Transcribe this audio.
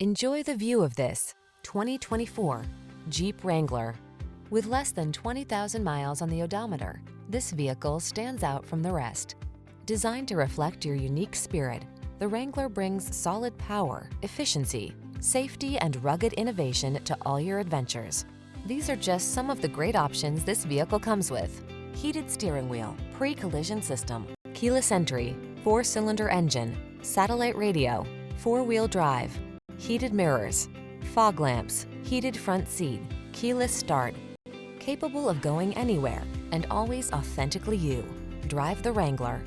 Enjoy the view of this 2024 Jeep Wrangler. With less than 20,000 miles on the odometer, this vehicle stands out from the rest. Designed to reflect your unique spirit, the Wrangler brings solid power, efficiency, safety, and rugged innovation to all your adventures. These are just some of the great options this vehicle comes with: heated steering wheel, pre-collision system, keyless entry, 4-cylinder engine, satellite radio, 4-wheel drive, heated mirrors, fog lamps, heated front seat, keyless start. Capable of going anywhere and always authentically you. Drive the Wrangler.